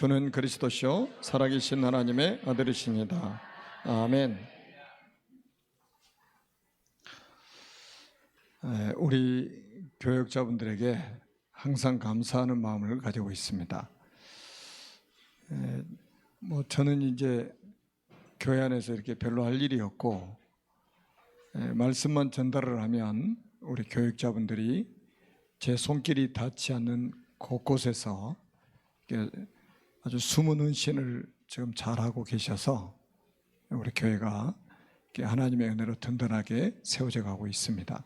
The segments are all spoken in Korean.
주는 그리스도시요 살아계신 하나님의 아들이십니다. 아멘. 우리 교역자분들에게 항상 감사하는 마음을 가지고 있습니다. 저는 이제 교회 안에서 이렇게 별로 할 일이 없고 말씀만 전달을 하면 우리 교역자분들이 제 손길이 닿지 않는 곳곳에서 아주 숨은 헌신을 지금 잘하고 계셔서 우리 교회가 하나님의 은혜로 든든하게 세워져 가고 있습니다.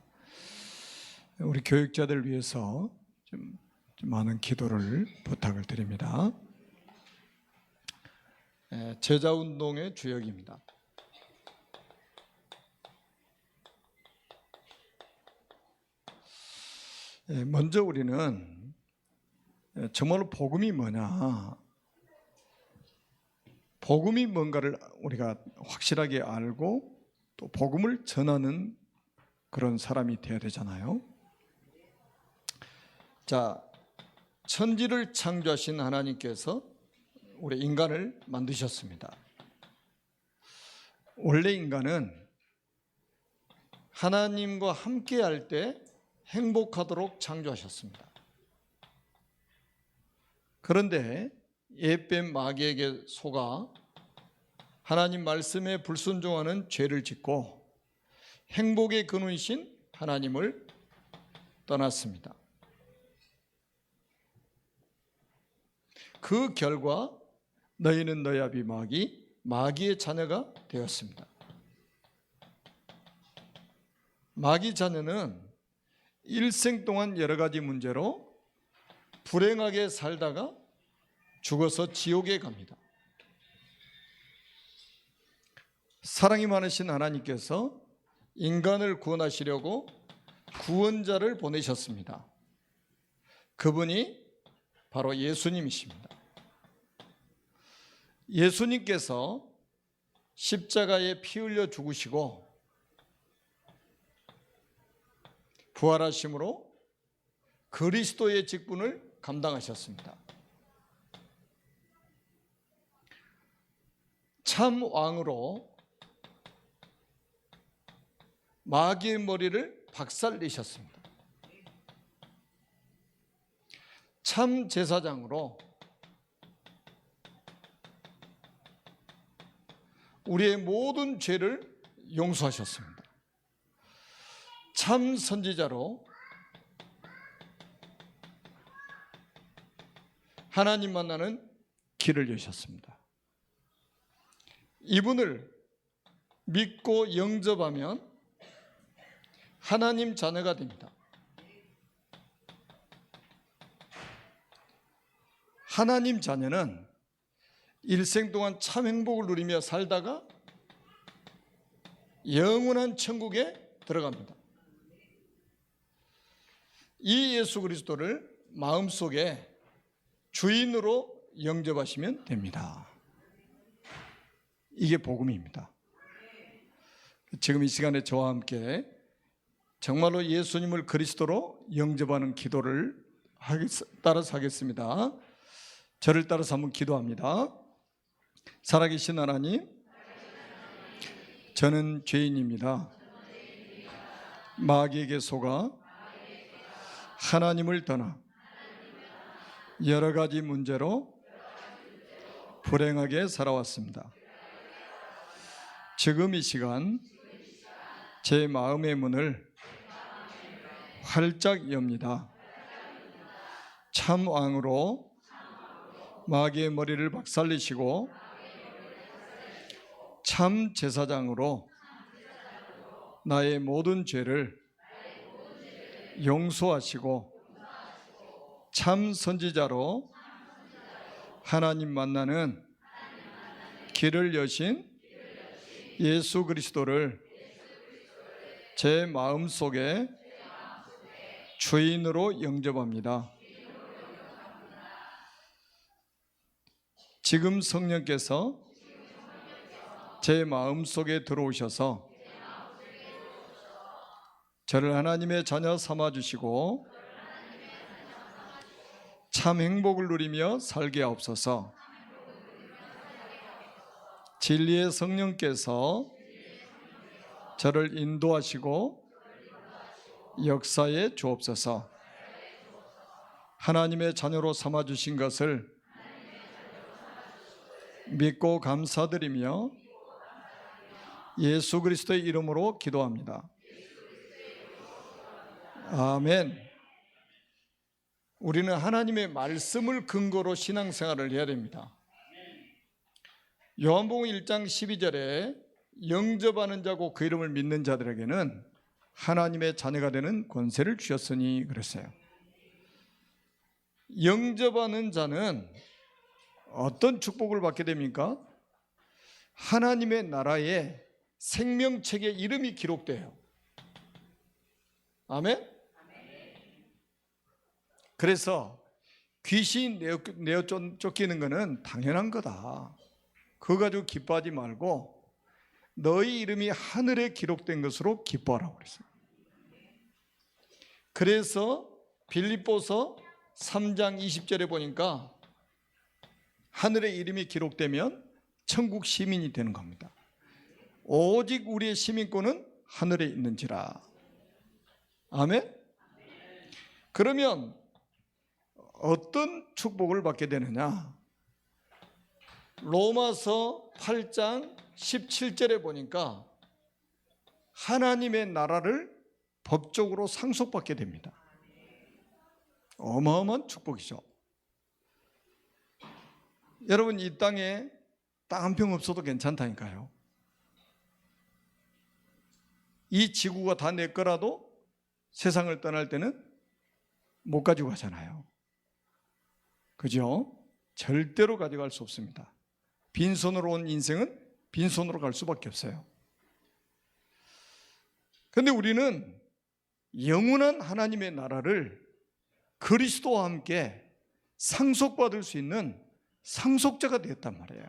우리 교육자들 위해서 좀 많은 기도를 부탁을 드립니다. 제자운동의 주역입니다. 먼저 우리는 정말로 복음이 뭐냐, 복음이 뭔가를 우리가 확실하게 알고 또 복음을 전하는 그런 사람이 되어야 되잖아요. 자, 천지를 창조하신 하나님께서 우리 인간을 만드셨습니다. 원래 인간은 하나님과 함께 할 때 행복하도록 창조하셨습니다. 그런데 옛뱀 마귀에게 속아 하나님 말씀에 불순종하는 죄를 짓고 행복의 근원이신 하나님을 떠났습니다. 그 결과 너희는 너희 아비 마귀의 자녀가 되었습니다. 마귀 자녀는 일생 동안 여러 가지 문제로 불행하게 살다가 죽어서 지옥에 갑니다. 사랑이 많으신 하나님께서 인간을 구원하시려고 구원자를 보내셨습니다. 그분이 바로 예수님이십니다. 예수님께서 십자가에 피 흘려 죽으시고 부활하심으로 그리스도의 직분을 감당하셨습니다. 참 왕으로 마귀의 머리를 박살내셨습니다. 참 제사장으로 우리의 모든 죄를 용서하셨습니다. 참 선지자로 하나님 만나는 길을 여셨습니다. 이분을 믿고 영접하면 하나님 자녀가 됩니다. 하나님 자녀는 일생 동안 참 행복을 누리며 살다가 영원한 천국에 들어갑니다. 이 예수 그리스도를 마음속에 주인으로 영접하시면 됩니다. 이게 복음입니다. 지금 이 시간에 저와 함께 정말로 예수님을 그리스도로 영접하는 기도를 따라서 하겠습니다. 저를 따라서 한번 기도합니다. 살아계신 하나님, 저는 죄인입니다. 마귀에게 속아 하나님을 떠나 여러 가지 문제로 불행하게 살아왔습니다. 지금 이 시간 제 마음의 문을 활짝 엽니다. 참 왕으로 마귀의 머리를 박살내시고 참 제사장으로 나의 모든 죄를 용서하시고 참 선지자로 하나님 만나는 길을 여신 예수 그리스도를 제 마음속에 주인으로 영접합니다. 지금 성령께서 제 마음속에 들어오셔서 저를 하나님의 자녀 삼아주시고 참 행복을 누리며 살게 하옵소서. 진리의 성령께서 저를 인도하시고 역사에 주옵소서. 하나님의 자녀로 삼아주신 것을 믿고 감사드리며 예수 그리스도의 이름으로 기도합니다. 아멘. 우리는 하나님의 말씀을 근거로 신앙생활을 해야 됩니다. 요한복음 1장 12절에 영접하는 자고 그 이름을 믿는 자들에게는 하나님의 자녀가 되는 권세를 주셨으니 그랬어요. 영접하는 자는 어떤 축복을 받게 됩니까? 하나님의 나라에 생명책에 이름이 기록돼요. 아멘? 그래서 귀신 내어 쫓기는 것은 당연한 거다. 그거 가지고 기뻐하지 말고 너희 이름이 하늘에 기록된 것으로 기뻐하라고 그랬어요. 그래서 빌립보서 3장 20절에 보니까 하늘에 이름이 기록되면 천국 시민이 되는 겁니다. 오직 우리의 시민권은 하늘에 있는지라. 아멘? 그러면 어떤 축복을 받게 되느냐? 로마서 8장 17절에 보니까 하나님의 나라를 법적으로 상속받게 됩니다. 어마어마한 축복이죠. 여러분, 이 땅에 땅 한 평 없어도 괜찮다니까요. 이 지구가 다 내 거라도 세상을 떠날 때는 못 가지고 가잖아요. 그죠? 절대로 가져갈 수 없습니다. 빈손으로 온 인생은 빈손으로 갈 수밖에 없어요. 그런데 우리는 영원한 하나님의 나라를 그리스도와 함께 상속받을 수 있는 상속자가 되었단 말이에요.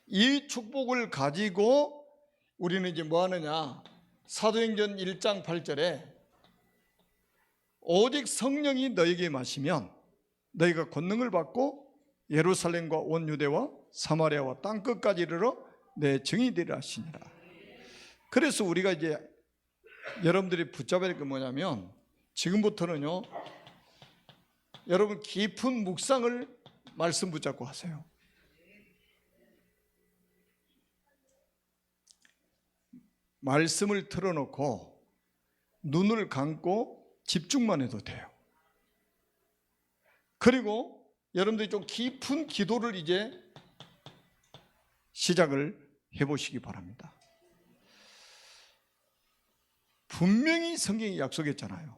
이 축복을 가지고 우리는 이제 뭐 하느냐? 사도행전 1장 8절에 오직 성령이 너에게 마시면 너희가 권능을 받고 예루살렘과 온 유대와 사마리아와 땅끝까지 이르러 내 증인이 되리라 하시니라. 그래서 우리가 이제 여러분들이 붙잡아야 될 게 뭐냐면 지금부터는요, 여러분 깊은 묵상을 말씀 붙잡고 하세요. 말씀을 틀어놓고 눈을 감고 집중만 해도 돼요. 그리고 여러분들이 좀 깊은 기도를 이제 시작을 해보시기 바랍니다. 분명히 성경이 약속했잖아요.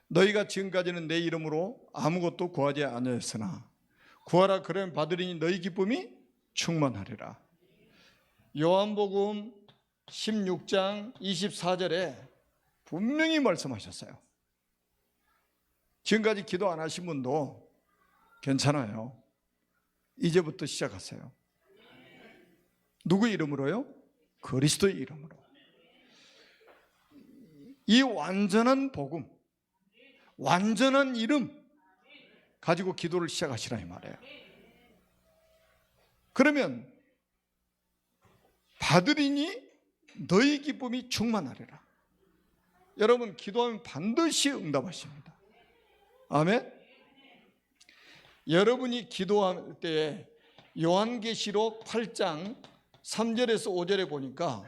너희가 지금까지는 내 이름으로 아무것도 구하지 아니하였으나 구하라 그러면 받으리니 너희 기쁨이 충만하리라. 요한복음 16장 24절에 분명히 말씀하셨어요. 지금까지 기도 안 하신 분도 괜찮아요. 이제부터 시작하세요. 누구 이름으로요? 그리스도의 이름으로. 이 완전한 복음, 완전한 이름 가지고 기도를 시작하시라 이 말이에요. 그러면 받으리니 너희 기쁨이 충만하리라. 여러분 기도하면 반드시 응답하십니다. 아멘. 여러분이 기도할 때 요한계시록 8장 3절에서 5절에 보니까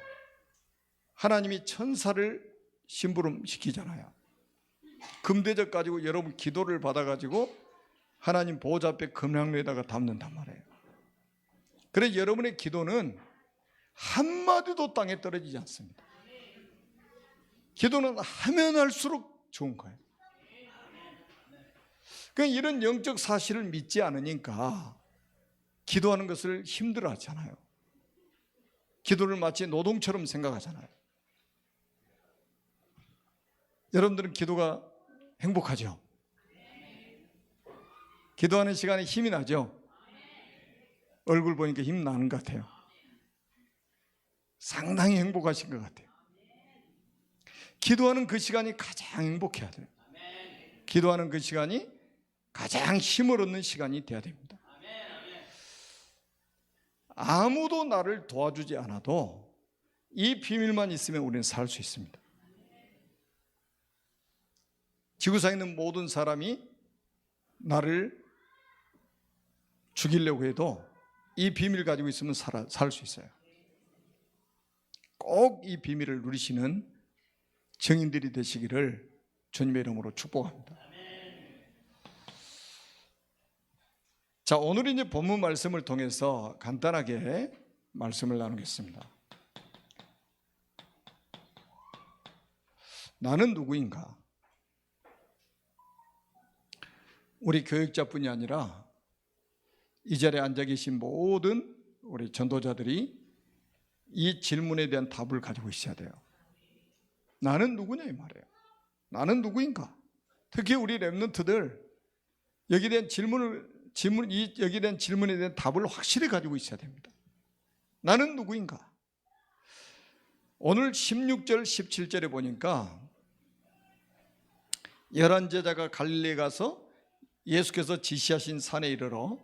하나님이 천사를 심부름시키잖아요. 금대접 가지고 여러분 기도를 받아가지고 하나님 보호자 앞에 금양로에다가 담는단 말이에요. 그래서 여러분의 기도는 한마디도 땅에 떨어지지 않습니다. 기도는 하면 할수록 좋은 거예요. 그러니까 이런 영적 사실을 믿지 않으니까 기도하는 것을 힘들어 하잖아요. 기도를 마치 노동처럼 생각하잖아요. 여러분들은 기도가 행복하죠? 기도하는 시간에 힘이 나죠? 얼굴 보니까 힘 나는 것 같아요. 상당히 행복하신 것 같아요. 기도하는 그 시간이 가장 행복해야 돼요. 기도하는 그 시간이 가장 힘을 얻는 시간이 돼야 됩니다. 아무도 나를 도와주지 않아도 이 비밀만 있으면 우리는 살 수 있습니다. 지구상에 있는 모든 사람이 나를 죽이려고 해도 이 비밀을 가지고 있으면 살 수 있어요. 꼭 이 비밀을 누리시는 증인들이 되시기를 주님의 이름으로 축복합니다. 자, 오늘 이제 본문 말씀을 통해서 간단하게 말씀을 나누겠습니다. 나는 누구인가? 우리 교육자뿐이 아니라 이 자리에 앉아 계신 모든 우리 전도자들이 이 질문에 대한 답을 가지고 있어야 돼요. 나는 누구냐 이 말이에요. 나는 누구인가? 특히 우리 렘넌트들 여기에 대한 질문에 대한 답을 확실히 가지고 있어야 됩니다. 나는 누구인가? 오늘 16절 17절에 보니까 11제자가 갈릴리에 가서 예수께서 지시하신 산에 이르러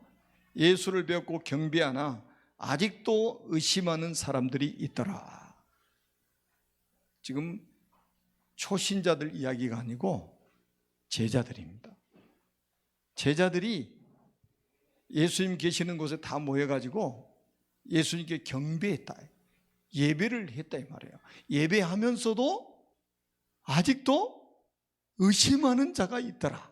예수를 배웠고 경배하나 아직도 의심하는 사람들이 있더라. 지금 초신자들 이야기가 아니고 제자들입니다. 제자들이 예수님 계시는 곳에 다 모여가지고 예수님께 경배했다, 예배를 했다 이 말이에요. 예배하면서도 아직도 의심하는 자가 있더라.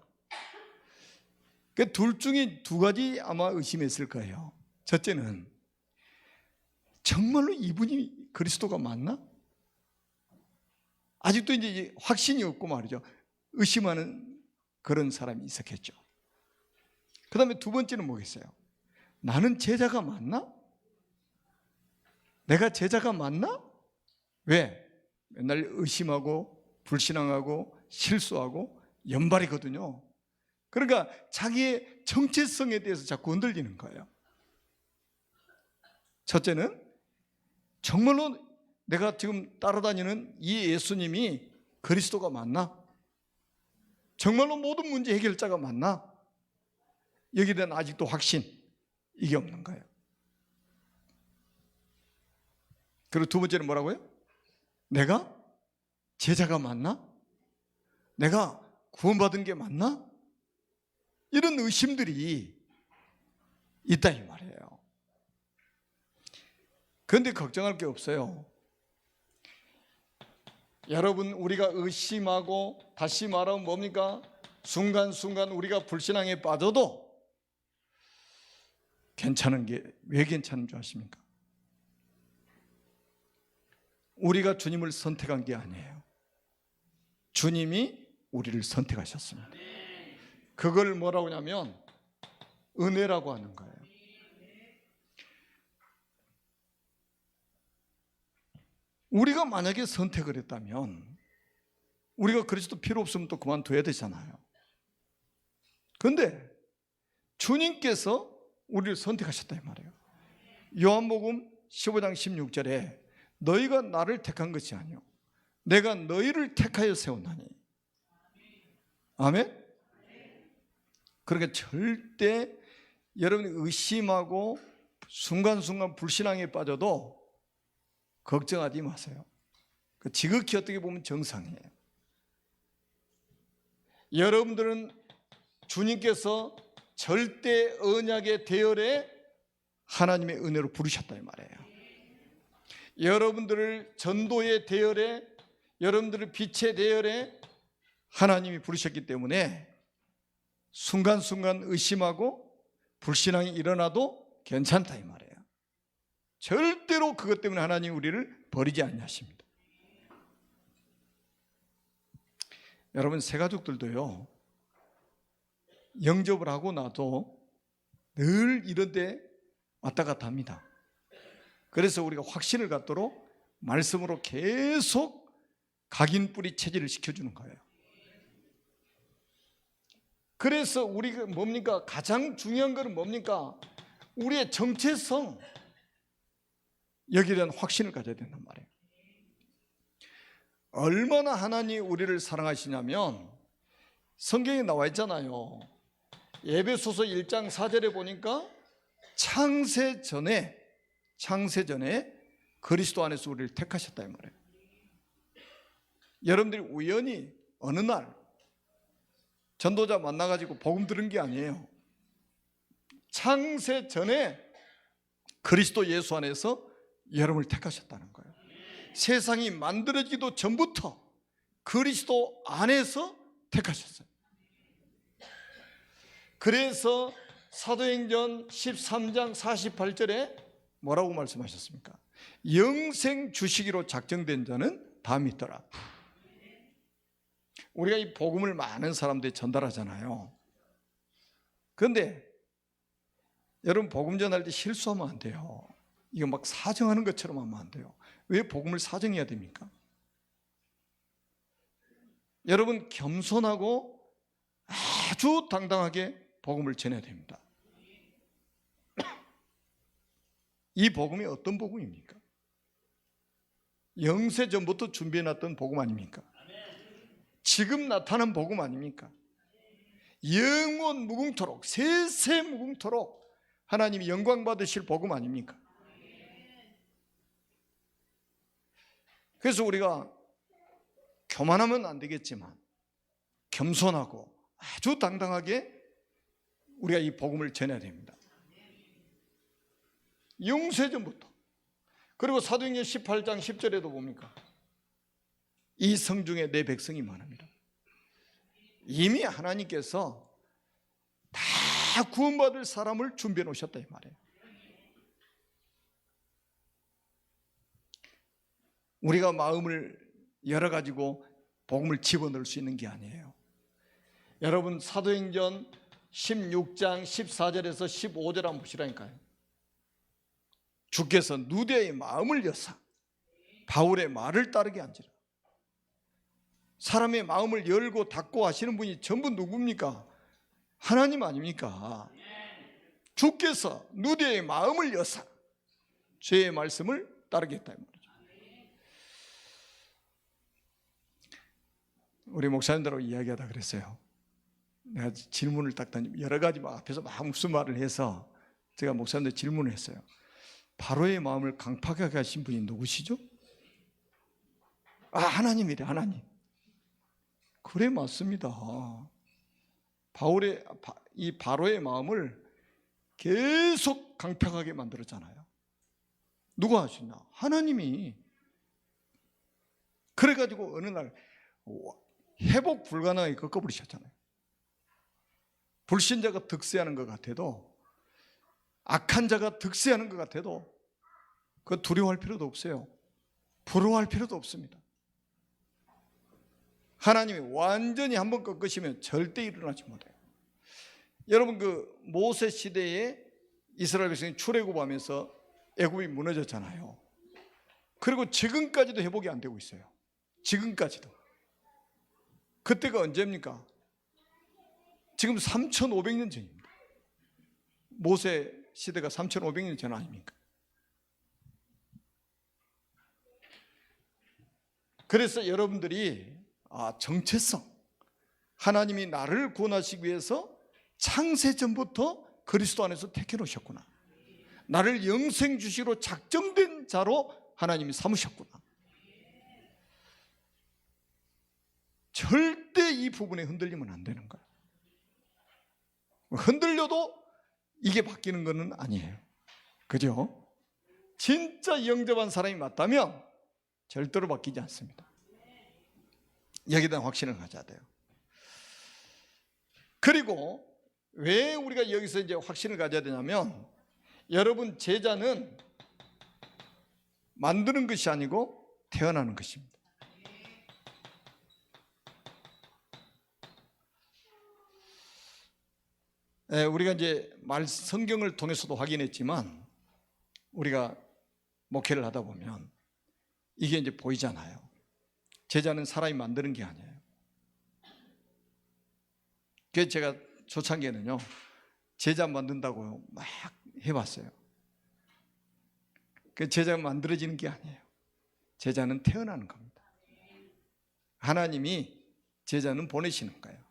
그 둘 중에 두 가지 아마 의심했을 거예요. 첫째는 정말로 이분이 그리스도가 맞나? 아직도 이제 확신이 없고 말이죠. 의심하는 그런 사람이 있었겠죠. 그 다음에 두 번째는 뭐겠어요? 나는 제자가 맞나? 내가 제자가 맞나? 왜? 맨날 의심하고 불신앙하고 실수하고 연발이거든요. 그러니까 자기의 정체성에 대해서 자꾸 흔들리는 거예요. 첫째는 정말로 내가 지금 따라다니는 이 예수님이 그리스도가 맞나? 정말로 모든 문제 해결자가 맞나? 여기에 대한 아직도 확신, 이게 없는 거예요. 그리고 두 번째는 뭐라고요? 내가 제자가 맞나? 내가 구원받은 게 맞나? 이런 의심들이 있다 이 말이에요. 그런데 걱정할 게 없어요. 여러분, 우리가 의심하고, 다시 말하면 뭡니까? 순간순간 우리가 불신앙에 빠져도 괜찮은 게 왜 괜찮은 줄 아십니까? 우리가 주님을 선택한 게 아니에요. 주님이 우리를 선택하셨습니다. 그걸 뭐라고 하냐면 은혜라고 하는 거예요. 우리가 만약에 선택을 했다면 우리가 그리스도 필요 없으면 또 그만둬야 되잖아요. 그런데 주님께서 우리를 선택하셨다 이 말이에요. 요한복음 15장 16절에 너희가 나를 택한 것이 아니요 내가 너희를 택하여 세웠나니. 아멘? 그러니까 절대 여러분이 의심하고 순간순간 불신앙에 빠져도 걱정하지 마세요. 지극히 어떻게 보면 정상이에요. 여러분들은 주님께서 절대 언약의 대열에 하나님의 은혜로 부르셨다 이 말이에요. 여러분들을 전도의 대열에, 여러분들을 빛의 대열에 하나님이 부르셨기 때문에 순간순간 의심하고 불신앙이 일어나도 괜찮다 이 말이에요. 절대로 그것 때문에 하나님이 우리를 버리지 않으십니다. 여러분, 새가족들도요, 영접을 하고 나도 늘 이런 데 왔다 갔다 합니다. 그래서 우리가 확신을 갖도록 말씀으로 계속 각인뿌리 체질을 시켜주는 거예요. 그래서 우리가 뭡니까? 가장 중요한 것은 뭡니까? 우리의 정체성, 여기에 대한 확신을 가져야 된단 말이에요. 얼마나 하나님이 우리를 사랑하시냐면 성경에 나와 있잖아요. 에베소서 1장 4절에 보니까 창세 전에 창세전에 그리스도 안에서 우리를 택하셨다 이 말이에요. 여러분들이 우연히 어느 날 전도자 만나가지고 복음 들은 게 아니에요. 창세전에 그리스도 예수 안에서 여러분을 택하셨다는 거예요. 세상이 만들어지기도 전부터 그리스도 안에서 택하셨어요. 그래서 사도행전 13장 48절에 뭐라고 말씀하셨습니까? 영생 주시기로 작정된 자는 다 믿더라. 우리가 이 복음을 많은 사람들이 전달하잖아요. 그런데 여러분 복음 전할 때 실수하면 안 돼요. 이거 막 사정하는 것처럼 하면 안 돼요. 왜 복음을 사정해야 됩니까? 여러분 겸손하고 아주 당당하게 복음을 전해야 됩니다. 이 복음이 어떤 복음입니까? 영세전부터 준비해놨던 복음 아닙니까? 지금 나타난 복음 아닙니까? 영원 무궁토록 세세 무궁토록 하나님이 영광 받으실 복음 아닙니까? 그래서 우리가 교만하면 안 되겠지만 겸손하고 아주 당당하게 우리가 이 복음을 전해야 됩니다. 영세전부터. 그리고 사도행전 18장 10절에도 봅니까? 이 성중에 내 백성이 많습니다. 이미 하나님께서 다 구원받을 사람을 준비해 놓으셨다 이 말이에요. 우리가 마음을 열어가지고 복음을 집어넣을 수 있는 게 아니에요. 여러분 사도행전 16장 14절에서 15절 한번 보시라니까요. 주께서 누대의 마음을 여사 바울의 말을 따르게 한지라. 사람의 마음을 열고 닫고 하시는 분이 전부 누굽니까? 하나님 아닙니까? 주께서 누대의 마음을 여사 죄의 말씀을 따르게 했다 이 말이죠. 우리 목사님들하고 이야기하다 그랬어요. 내가 질문을 딱 던지면 여러 가지 앞에서 막 무슨 말을 해서 제가 목사님들 질문을 했어요. 바로의 마음을 강팍하게 하신 분이 누구시죠? 하나님이래. 하나님. 그래 맞습니다. 이 바로의 마음을 계속 강팍하게 만들었잖아요. 누가 하셨나? 하나님이. 그래가지고 어느 날 회복 불가능하게 꺾어버리셨잖아요. 불신자가 득세하는 것 같아도 악한 자가 득세하는 것 같아도 그 두려워할 필요도 없어요. 부러워할 필요도 없습니다. 하나님이 완전히 한번 꺾으시면 절대 일어나지 못해요. 여러분 그 모세 시대에 이스라엘 백성이 출애굽하면서 애굽이 무너졌잖아요. 그리고 지금까지도 회복이 안 되고 있어요. 지금까지도. 그때가 언제입니까? 지금 3,500년 전입니다. 모세 시대가 3,500년 전 아닙니까? 그래서 여러분들이 정체성, 하나님이 나를 구원하시기 위해서 창세전부터 그리스도 안에서 택해 놓으셨구나. 나를 영생 주시로 작정된 자로 하나님이 삼으셨구나. 절대 이 부분에 흔들리면 안 되는 거예요. 흔들려도 이게 바뀌는 것은 아니에요. 그죠? 진짜 영접한 사람이 맞다면 절대로 바뀌지 않습니다. 여기에 대한 확신을 가져야 돼요. 그리고 왜 우리가 여기서 이제 확신을 가져야 되냐면, 여러분 제자는 만드는 것이 아니고 태어나는 것입니다. 우리가 이제 성경을 통해서도 확인했지만 우리가 목회를 하다 보면 이게 이제 보이잖아요. 제자는 사람이 만드는 게 아니에요. 그래서 제가 초창기에는요 제자 만든다고 막 해봤어요. 그 제자가 만들어지는 게 아니에요. 제자는 태어나는 겁니다. 하나님이 제자는 보내시는 거예요.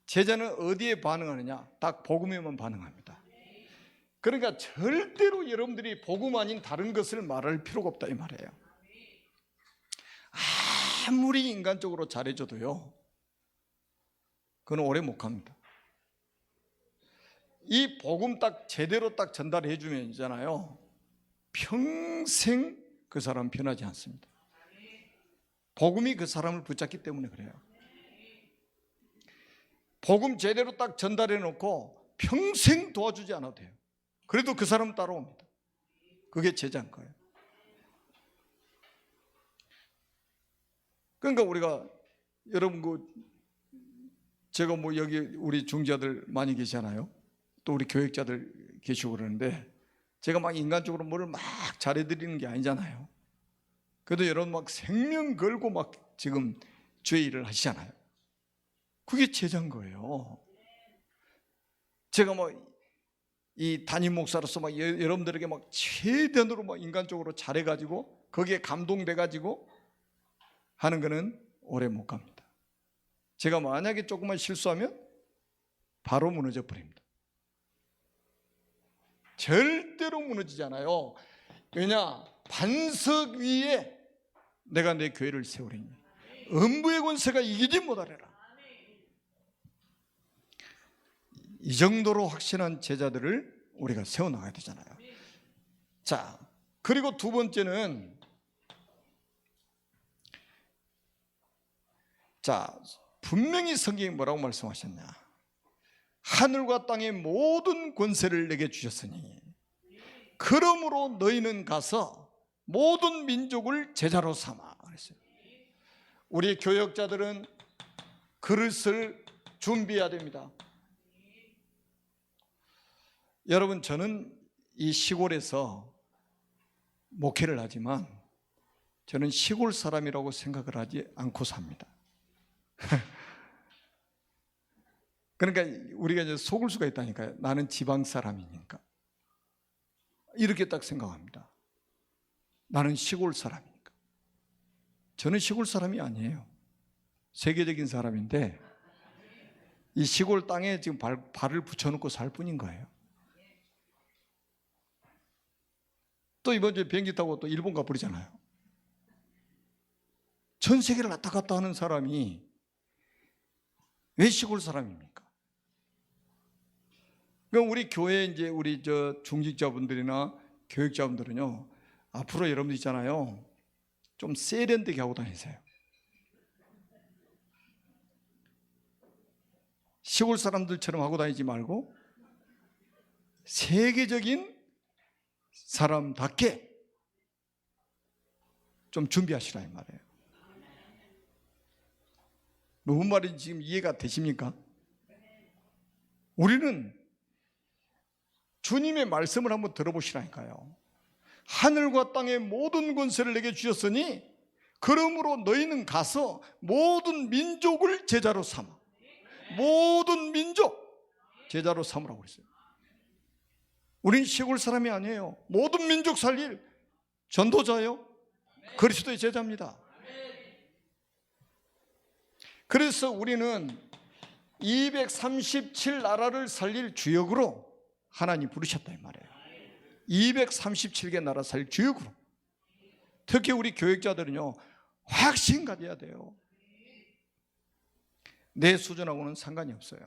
제자는 어디에 반응하느냐? 딱 복음에만 반응합니다. 그러니까 절대로 여러분들이 복음 아닌 다른 것을 말할 필요가 없다 이 말이에요. 아무리 인간적으로 잘해줘도요, 그건 오래 못 갑니다. 이 복음 딱 제대로 딱 전달해 주면 있잖아요, 평생 그 사람 변하지 않습니다. 복음이 그 사람을 붙잡기 때문에 그래요. 복음 제대로 딱 전달해 놓고 평생 도와주지 않아도 돼요. 그래도 그 사람 따라옵니다. 그게 제자인 거예요. 그러니까 우리가, 여러분, 제가 여기 우리 중자들 많이 계시잖아요. 또 우리 교육자들 계시고 그러는데, 제가 막 인간적으로 뭐를 막 잘해드리는 게 아니잖아요. 그래도 여러분 막 생명 걸고 막 지금 주의 일을 하시잖아요. 그게 제자인 거예요. 제가 이 담임 목사로서 막 여러분들에게 막 최대한으로 막 인간적으로 잘해가지고 거기에 감동돼가지고 하는 거는 오래 못 갑니다. 제가 만약에 조금만 실수하면 바로 무너져 버립니다. 절대로 무너지지 않아요. 왜냐? 반석 위에 내가 내 교회를 세우리니 음부의 권세가 이기지 못하리라. 이 정도로 확신한 제자들을 우리가 세워나가야 되잖아요. 자, 그리고 두 번째는, 자, 분명히 성경이 뭐라고 말씀하셨냐? 하늘과 땅의 모든 권세를 내게 주셨으니 그러므로 너희는 가서 모든 민족을 제자로 삼아 그랬어요. 우리 교역자들은 그릇을 준비해야 됩니다. 여러분, 저는 이 시골에서 목회를 하지만 저는 시골 사람이라고 생각을 하지 않고 삽니다. 그러니까 우리가 이제 속을 수가 있다니까요. 나는 지방 사람이니까. 이렇게 딱 생각합니다. 나는 시골 사람이니까. 저는 시골 사람이 아니에요. 세계적인 사람인데 이 시골 땅에 지금 발을 붙여놓고 살 뿐인 거예요. 또 이번 주에 비행기 타고 또 일본 가버리잖아요. 전 세계를 왔다 갔다 하는 사람이 왜 시골 사람입니까? 그럼 우리 교회 이제 우리 중직자분들이나 교육자분들은요, 앞으로 여러분들 있잖아요, 좀 세련되게 하고 다니세요. 시골 사람들처럼 하고 다니지 말고 세계적인 사람답게 좀 준비하시라 이 말이에요. 무슨 말인지 지금 이해가 되십니까? 우리는 주님의 말씀을 한번 들어보시라니까요. 하늘과 땅의 모든 권세를 내게 주셨으니 그러므로 너희는 가서 모든 민족을 제자로 삼아. 모든 민족 제자로 삼으라고 그랬어요. 우린 시골 사람이 아니에요. 모든 민족 살릴 전도자예요. 그리스도의 제자입니다. 그래서 우리는 237나라를 살릴 주역으로 하나님 부르셨다 이 말이에요. 237개 나라 살릴 주역으로. 특히 우리 교육자들은요, 확신 가져야 돼요. 내 수준하고는 상관이 없어요.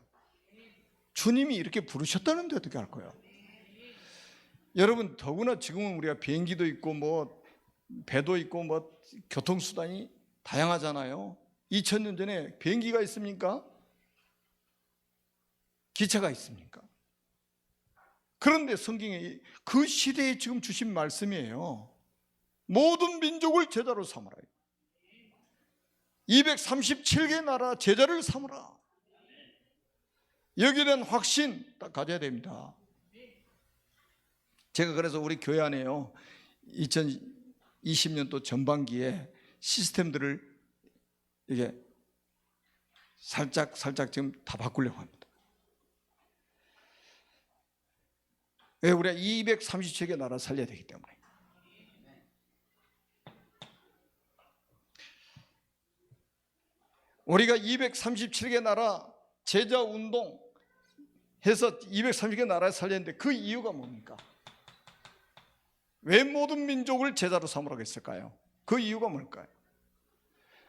주님이 이렇게 부르셨다는데 어떻게 할 거예요? 여러분, 더구나 지금은 우리가 비행기도 있고 배도 있고 교통수단이 다양하잖아요. 2000년 전에 비행기가 있습니까? 기차가 있습니까? 그런데 성경에 그 시대에 지금 주신 말씀이에요. 모든 민족을 제자로 삼으라. 237개 나라 제자를 삼으라. 여기에 대한 확신 딱 가져야 됩니다. 제가 그래서 우리 교회 안에요, 2020년도 전반기에 시스템들을 이게 살짝 지금 다 바꾸려고 합니다. 왜? 우리가 237개 나라 살려야 되기 때문에. 우리가 237개 나라 제자 운동 해서 230개 나라에 살렸는데 그 이유가 뭡니까? 왜 모든 민족을 제자로 삼으라고 했을까요? 그 이유가 뭘까요?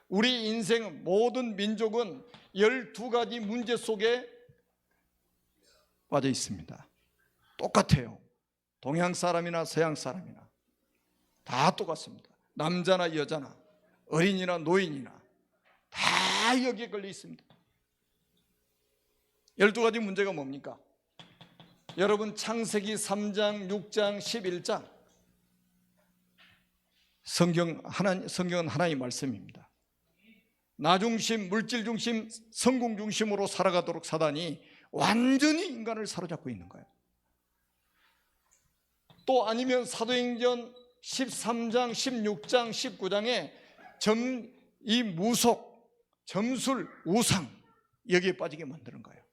우리 인생 모든 민족은 12가지 문제 속에 빠져 있습니다. 똑같아요. 동양 사람이나 서양 사람이나 다 똑같습니다. 남자나 여자나 어린이나 노인이나 다 여기에 걸려 있습니다. 12가지 문제가 뭡니까? 여러분 창세기 3장, 6장, 11장 성경은 하나님의 말씀입니다. 나 중심, 물질 중심, 성공 중심으로 살아가도록 사단이 완전히 인간을 사로잡고 있는 거예요. 또 아니면 사도행전 13장, 16장, 19장에 이 무속, 점술, 우상 여기에 빠지게 만드는 거예요.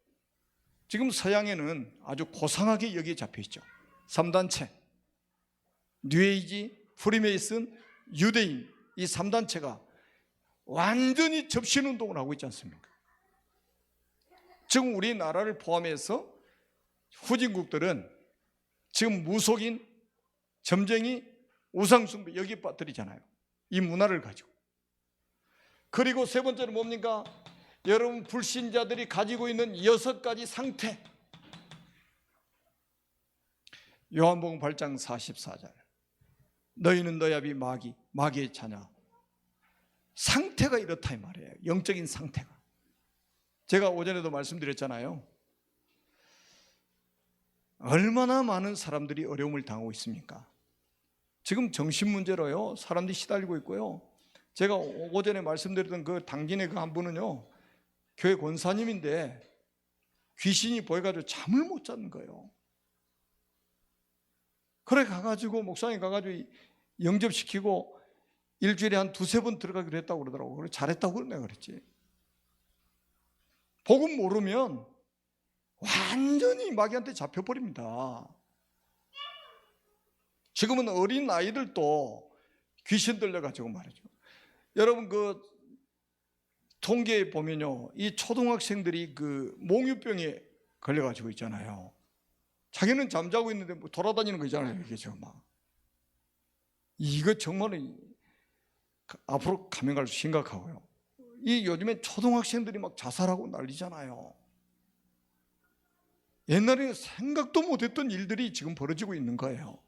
지금 서양에는 아주 고상하게 여기에 잡혀있죠. 3단체, 뉴에이지, 프리메이슨, 유대인 이 3단체가 완전히 접신운동을 하고 있지 않습니까? 지금 우리나라를 포함해서 후진국들은 지금 무속인, 점쟁이, 우상숭배 여기에 빠뜨리잖아요. 이 문화를 가지고. 그리고 세 번째는 뭡니까? 여러분 불신자들이 가지고 있는 6가지 상태. 요한복음 8장 44절 너희는 너희 아비 마귀의 자녀. 상태가 이렇다 이 말이에요. 영적인 상태가. 제가 오전에도 말씀드렸잖아요. 얼마나 많은 사람들이 어려움을 당하고 있습니까? 지금 정신문제로요 사람들이 시달리고 있고요. 제가 오전에 말씀드렸던 그 당진의 그 한 분은요 교회 권사님인데 귀신이 보여가지고 잠을 못 자는 거예요. 그래 가가지고 목사님 가가지고 영접시키고 일주일에 한 2-3번 들어가기로 했다고 그러더라고. 그래 잘했다고 내가 그랬지. 복음 모르면 완전히 마귀한테 잡혀버립니다. 지금은 어린 아이들도 귀신 들려가지고 말이죠. 여러분 그 통계에 보면요, 이 초등학생들이 그 몽유병에 걸려가지고 있잖아요. 자기는 잠자고 있는데 뭐 돌아다니는 거 있잖아요. 이게 지금 막 이거 정말은 앞으로 가면 갈수록 심각하고요. 이 요즘에 초등학생들이 막 자살하고 난리잖아요. 옛날에 생각도 못했던 일들이 지금 벌어지고 있는 거예요.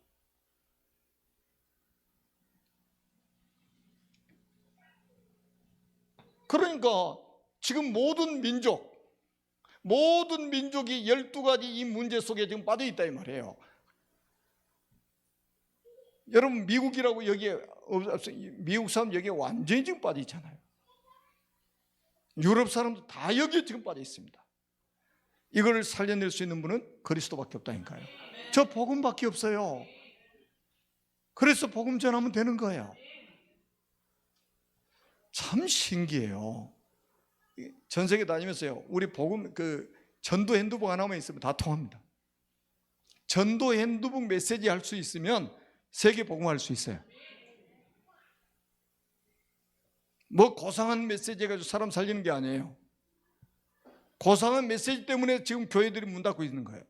그러니까 지금 모든 민족이 12가지 이 문제 속에 지금 빠져 있다 이 말이에요. 여러분 미국이라고 여기에 미국 사람 여기에 완전히 지금 빠져 있잖아요. 유럽 사람도 다 여기에 지금 빠져 있습니다. 이걸 살려낼 수 있는 분은 그리스도밖에 없다니까요. 저 복음밖에 없어요. 그래서 복음 전하면 되는 거예요. 참 신기해요. 전 세계 다니면서요, 우리 복음 그 전도 핸드북 하나만 있으면 다 통합니다. 전도 핸드북 메시지 할 수 있으면 세계 복음할 수 있어요. 뭐 고상한 메시지 해가지고 사람 살리는 게 아니에요. 고상한 메시지 때문에 지금 교회들이 문 닫고 있는 거예요.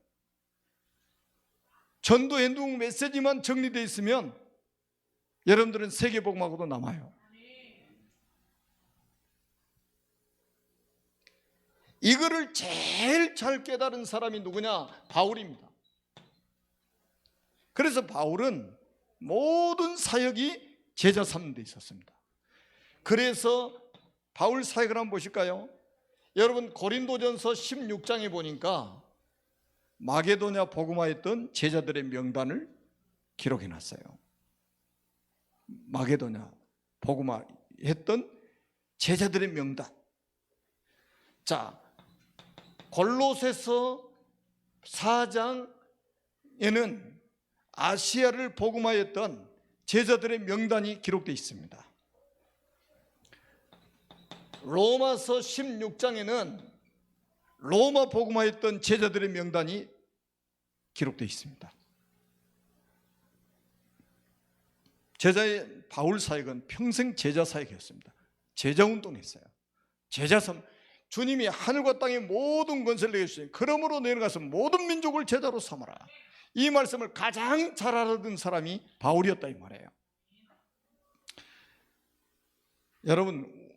전도 핸드북 메시지만 정리되어 있으면 여러분들은 세계 복음하고도 남아요. 이거를 제일 잘 깨달은 사람이 누구냐? 바울입니다. 그래서 바울은 모든 사역이 제자 삼는 데 있었습니다. 그래서 바울 사역을 한번 보실까요? 여러분 고린도전서 16장에 보니까 마게도냐 복음화했던 제자들의 명단을 기록해 놨어요. 마게도냐 복음화했던 제자들의 명단. 자, 골로새서 4장에는 아시아를 복음화했던 제자들의 명단이 기록되어 있습니다. 로마서 16장에는 로마 복음화했던 제자들의 명단이 기록되어 있습니다. 제자의 바울 사역은 평생 제자 사역이었습니다. 제자 운동했어요. 제자 섬 주님이 하늘과 땅의 모든 권세를 내게 주시니 그러므로 너희는 가서 모든 민족을 제자로 삼아라. 이 말씀을 가장 잘 알아듣는 사람이 바울이었다 이 말이에요. 여러분,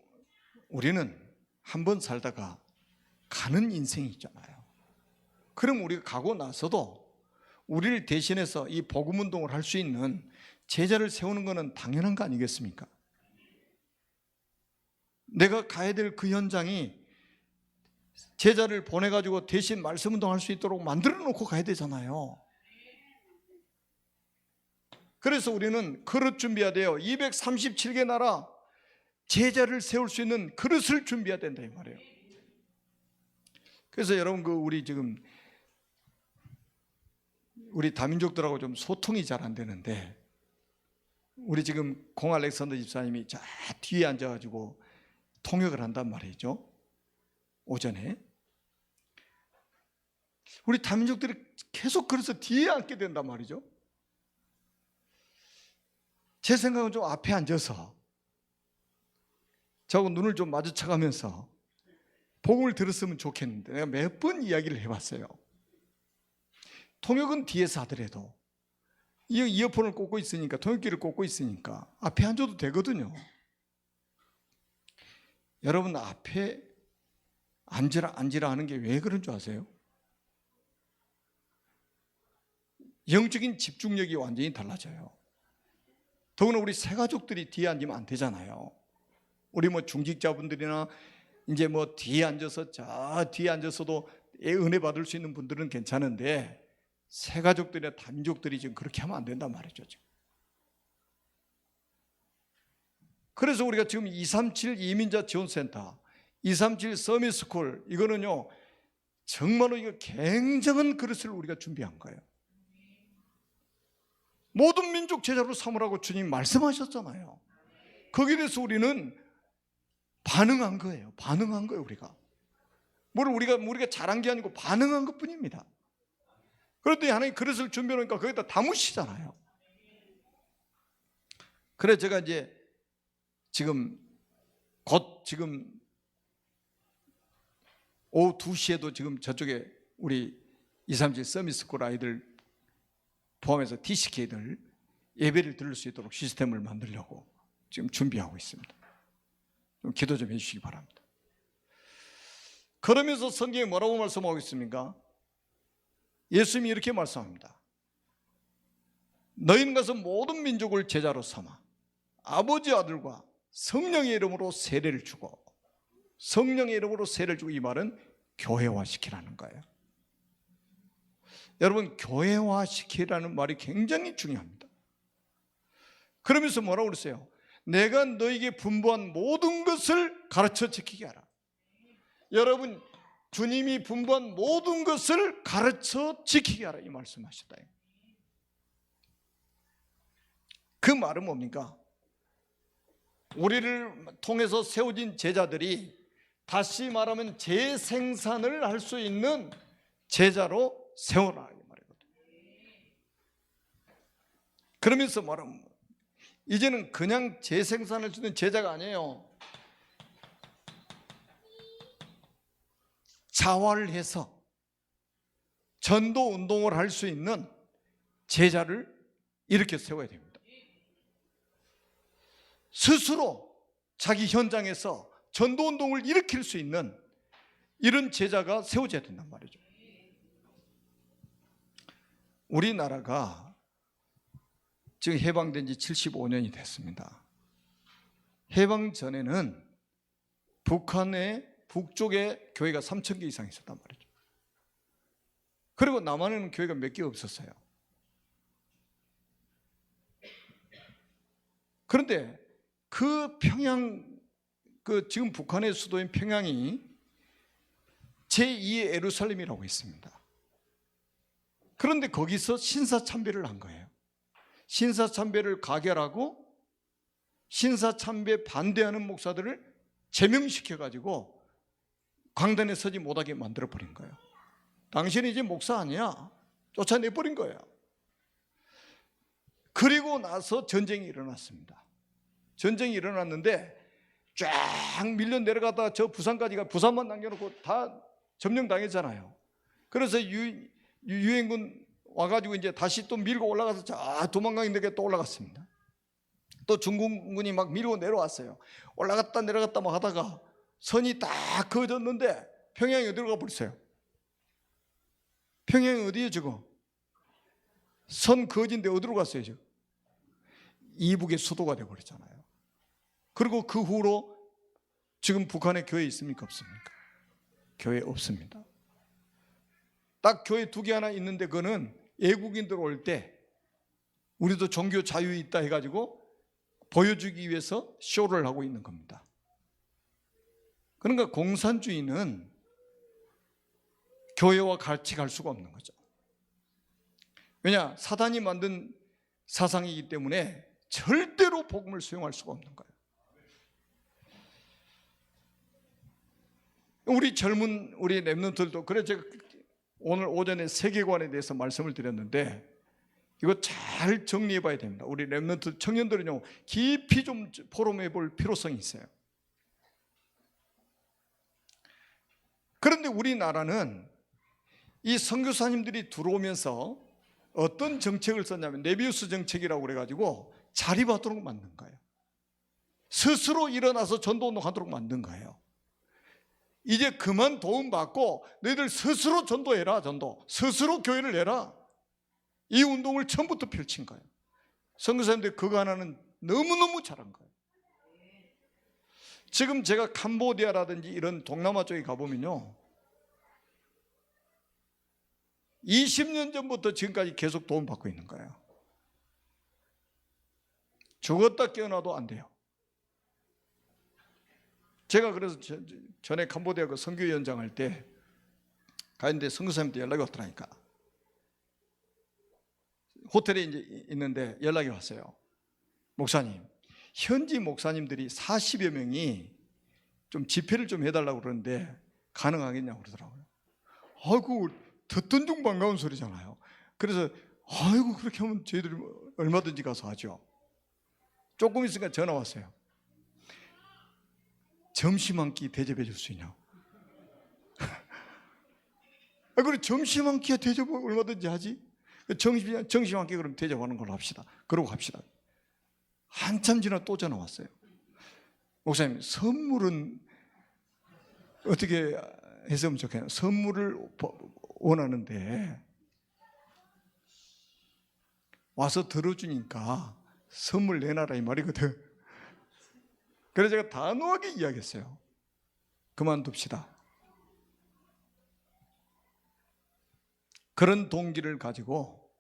우리는 한 번 살다가 가는 인생이 있잖아요. 그럼 우리가 가고 나서도 우리를 대신해서 이 복음운동을 할 수 있는 제자를 세우는 것은 당연한 거 아니겠습니까? 내가 가야 될 그 현장이 제자를 보내가지고 대신 말씀운동할 수 있도록 만들어 놓고 가야 되잖아요. 그래서 우리는 그릇 준비해야 돼요. 237개 나라 제자를 세울 수 있는 그릇을 준비해야 된다 이 말이에요. 그래서 여러분 우리 다민족들하고 좀 소통이 잘 안 되는데, 우리 지금 공 알렉산더 집사님이 저 뒤에 앉아가지고 통역을 한단 말이죠. 오전에 우리 다민족들이 계속 그래서 뒤에 앉게 된단 말이죠. 제 생각은 좀 앞에 앉아서 저하고 눈을 좀 마주쳐가면서 복음을 들었으면 좋겠는데, 내가 몇 번 이야기를 해봤어요. 통역은 뒤에서 하더라도 이어폰을 꽂고 있으니까, 통역기를 꽂고 있으니까 앞에 앉아도 되거든요. 여러분, 앞에 앉으라 하는 게 왜 그런 줄 아세요? 영적인 집중력이 완전히 달라져요. 더구나 우리 새가족들이 뒤에 앉으면 안 되잖아요. 우리 중직자분들이나 이제 뒤에 앉아서, 저 뒤에 앉아서도 은혜 받을 수 있는 분들은 괜찮은데, 새가족들이나 단족들이 지금 그렇게 하면 안 된단 말이죠. 지금. 그래서 우리가 지금 237 이민자 지원센터, 237 서밋스쿨, 이거는요 정말로 이거 굉장한 그릇을 우리가 준비한 거예요. 모든 민족 제자로 삼으라고 주님 말씀하셨잖아요. 거기에 대해서 우리는 반응한 거예요. 우리가. 물론 우리가 잘한 게 아니고 반응한 것뿐입니다. 그런데 하나님 그릇을 준비해 놓으니까 거기다 담으시잖아요. 그래 제가 이제 곧 오후 2시에도 지금 저쪽에 우리 237 서밋스쿨 아이들 포함해서 TCK들 예배를 들을 수 있도록 시스템을 만들려고 지금 준비하고 있습니다. 좀 기도 좀 해주시기 바랍니다. 그러면서 성경에 뭐라고 말씀하고 있습니까? 예수님이 이렇게 말씀합니다. 너희는 가서 모든 민족을 제자로 삼아 아버지 아들과 성령의 이름으로 세례를 주고, 성령의 이름으로 세례를 주고, 이 말은 교회화시키라는 거예요. 여러분, 교회화시키라는 말이 굉장히 중요합니다. 그러면서 뭐라고 그랬어요? 내가 너에게 분부한 모든 것을 가르쳐 지키게 하라. 여러분, 주님이 분부한 모든 것을 가르쳐 지키게 하라 이 말씀하셨다. 그 말은 뭡니까? 우리를 통해서 세워진 제자들이 다시 말하면 재생산을 할 수 있는 제자로 세워라 이 말이거든요. 그러면서 말하면 이제는 그냥 재생산할 수 있는 제자가 아니에요. 자활해서 전도 운동을 할 수 있는 제자를 이렇게 세워야 됩니다. 스스로 자기 현장에서 전도 운동을 일으킬 수 있는 이런 제자가 세워져야 된단 말이죠. 우리나라가 지금 해방된 지 75년이 됐습니다. 해방 전에는 북한의 북쪽에 교회가 3,000개 이상 있었단 말이죠. 그리고 남한에는 교회가 몇 개 없었어요. 그런데 그 평양, 지금 북한의 수도인 평양이 제2의 예루살렘이라고 있습니다. 그런데 거기서 신사참배를 한 거예요. 신사참배를 가결하고 신사참배 반대하는 목사들을 제명시켜가지고 강단에 서지 못하게 만들어버린 거예요. 당신이 이제 목사 아니야. 쫓아내버린 거예요. 그리고 나서 전쟁이 일어났습니다. 전쟁이 일어났는데 쫙 밀려 내려가다 저 부산까지가 부산만 남겨놓고 다 점령당했잖아요. 그래서 유엔군 와가지고 이제 다시 또 밀고 올라가서 자 도망가는 데가 또 올라갔습니다. 또 중국군이 막 밀고 내려왔어요. 올라갔다 내려갔다 막 하다가 선이 딱 그어졌는데 평양이 어디로 가버렸어요? 평양이 어디에요 지금? 선 그어진데 어디로 갔어요 지금? 이북의 수도가 되어버렸잖아요. 그리고 그 후로 지금 북한에 교회 있습니까 없습니까? 교회 없습니다. 딱 교회 2개 하나 있는데 그거는 외국인들 올 때 우리도 종교 자유 있다 해가지고 보여주기 위해서 쇼를 하고 있는 겁니다. 그러니까 공산주의는 교회와 같이 갈 수가 없는 거죠. 왜냐? 사단이 만든 사상이기 때문에 절대로 복음을 수용할 수가 없는 거예요. 우리 젊은 우리 렘넌트들도 그래 제가 오늘 오전에 세계관에 대해서 말씀을 드렸는데 이거 잘 정리해 봐야 됩니다. 우리 렘넌트 청년들은요 깊이 좀 포럼해 볼 필요성이 있어요. 그런데 우리나라는 이 선교사님들이 들어오면서 어떤 정책을 썼냐면 네비우스 정책이라고 그래가지고 자립하도록 만든 거예요. 스스로 일어나서 전도운동 하도록 만든 거예요. 이제 그만 도움받고 너희들 스스로 전도해라. 전도 스스로 교회를 내라. 이 운동을 처음부터 펼친 거예요. 선교사님들이 그거 하나는 너무너무 잘한 거예요. 지금 제가 캄보디아라든지 이런 동남아 쪽에 가보면요 20년 전부터 지금까지 계속 도움받고 있는 거예요. 죽었다 깨어나도 안 돼요. 제가 그래서 전에 캄보디아 그 선교위원장 할 때 가는데 선교사님한테 연락이 왔더라니까. 호텔에 이제 있는데 연락이 왔어요. 목사님, 현지 목사님들이 40여 명이 좀 집회를 좀 해달라고 그러는데 가능하겠냐고 그러더라고요. 아이고 듣던 중 반가운 소리잖아요. 그래서 아이고 그렇게 하면 저희들이 얼마든지 가서 하죠. 조금 있으니까 전화 왔어요. 점심 한 끼 대접해 줄 수 있냐고. 그래 점심 한 끼에 대접 얼마든지 하지. 점심 한 끼 그럼 대접하는 걸로 합시다. 그러고 갑시다. 한참 지나 또 전화 왔어요. 목사님 선물은 어떻게 했으면 좋겠나요? 선물을 원하는데 와서 들어주니까 선물 내놔라 이 말이거든. 그래서 제가 단호하게 이야기했어요. 그만둡시다. 그런 동기를 가지고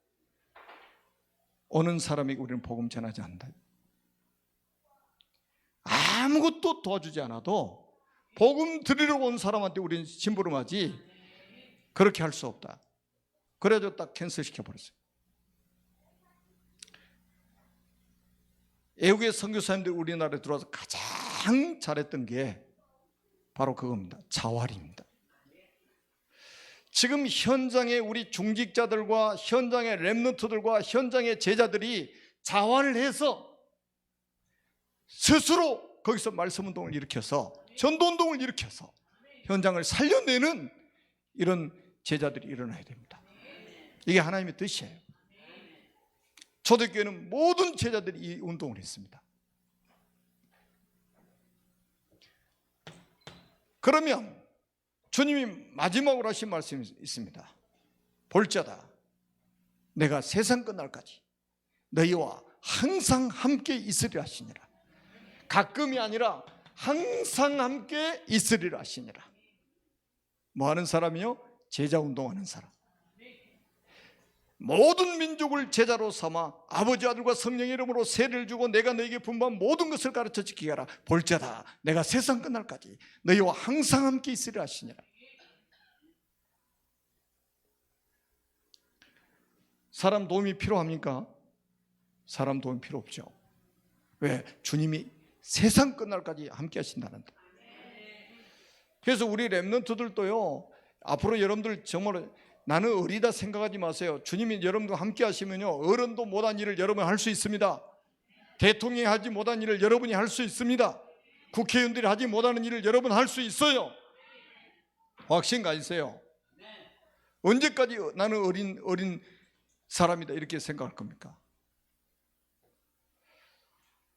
오는 사람에게 우리는 복음 전하지 않는다. 아무것도 도와주지 않아도 복음 드리려고 온 사람한테 우리는 심부름하지 그렇게 할 수 없다. 그래서 딱 캔슬시켜버렸어요. 외국의 선교사님들이 우리나라에 들어와서 가장 잘했던 게 바로 그겁니다. 자활입니다. 지금 현장의 우리 중직자들과 현장의 렘넌트들과 현장의 제자들이 자활을 해서 스스로 거기서 말씀운동을 일으켜서 전도운동을 일으켜서 현장을 살려내는 이런 제자들이 일어나야 됩니다. 이게 하나님의 뜻이에요. 초대교회는 모든 제자들이 이 운동을 했습니다. 그러면 주님이 마지막으로 하신 말씀이 있습니다. 볼자다 내가 세상 끝날까지 너희와 항상 함께 있으리라 하시니라. 가끔이 아니라 항상 함께 있으리라 하시니라. 뭐 하는 사람이요? 제자 운동하는 사람. 모든 민족을 제자로 삼아 아버지 아들과 성령의 이름으로 세례를 주고 내가 너에게 분부한 모든 것을 가르쳐 지키게 하라. 볼자다 내가 세상 끝날까지 너희와 항상 함께 있으리라 하시니라. 사람 도움이 필요합니까? 사람 도움 필요 없죠. 왜? 주님이 세상 끝날까지 함께 하신다는데. 그래서 우리 렘넌트들도요 앞으로 여러분들 정말 나는 어리다 생각하지 마세요. 주님이 여러분과 함께 하시면요 어른도 못한 일을 여러분이 할 수 있습니다. 대통령이 하지 못한 일을 여러분이 할 수 있습니다. 국회의원들이 하지 못하는 일을 여러분 할 수 있어요. 확신 가지세요. 언제까지 나는 어린 사람이다 이렇게 생각할 겁니까?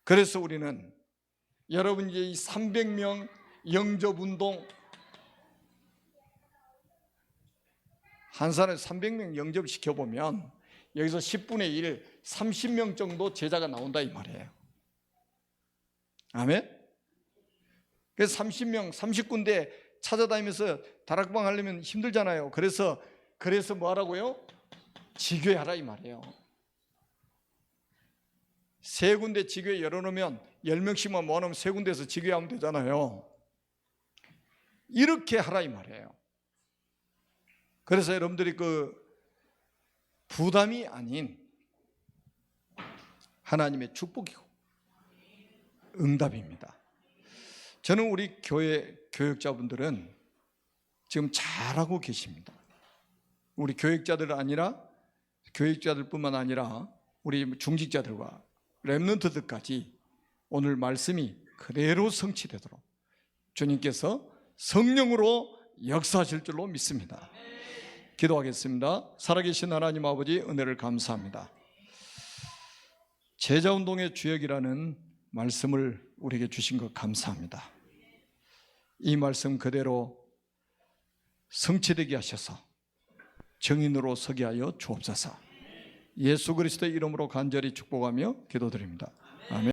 그래서 우리는 여러분 이제 이 300명 영접운동, 한 사람에 300명 영접을 시켜보면 여기서 10분의 1, 30명 정도 제자가 나온다 이 말이에요. 아멘? 그래서 30명, 30군데 찾아다니면서 다락방 하려면 힘들잖아요. 그래서 뭐 하라고요? 지교하라 이 말이에요. 3군데 지교회 열어놓으면 10명씩만 모아놓으면 3군데에서 지교하면 되잖아요. 이렇게 하라 이 말이에요. 그래서 여러분들이 그 부담이 아닌 하나님의 축복이고 응답입니다. 저는 우리 교회 교역자분들은 지금 잘하고 계십니다. 우리 교역자들뿐만 아니라 우리 중직자들과 렘넌트들까지 오늘 말씀이 그대로 성취되도록 주님께서 성령으로 역사하실 줄로 믿습니다. 기도하겠습니다. 살아계신 하나님 아버지, 은혜를 감사합니다. 제자운동의 주역이라는 말씀을 우리에게 주신 것 감사합니다. 이 말씀 그대로 성취되게 하셔서 정인으로 서게 하여 주옵소서. 예수 그리스도의 이름으로 간절히 축복하며 기도드립니다. 아멘.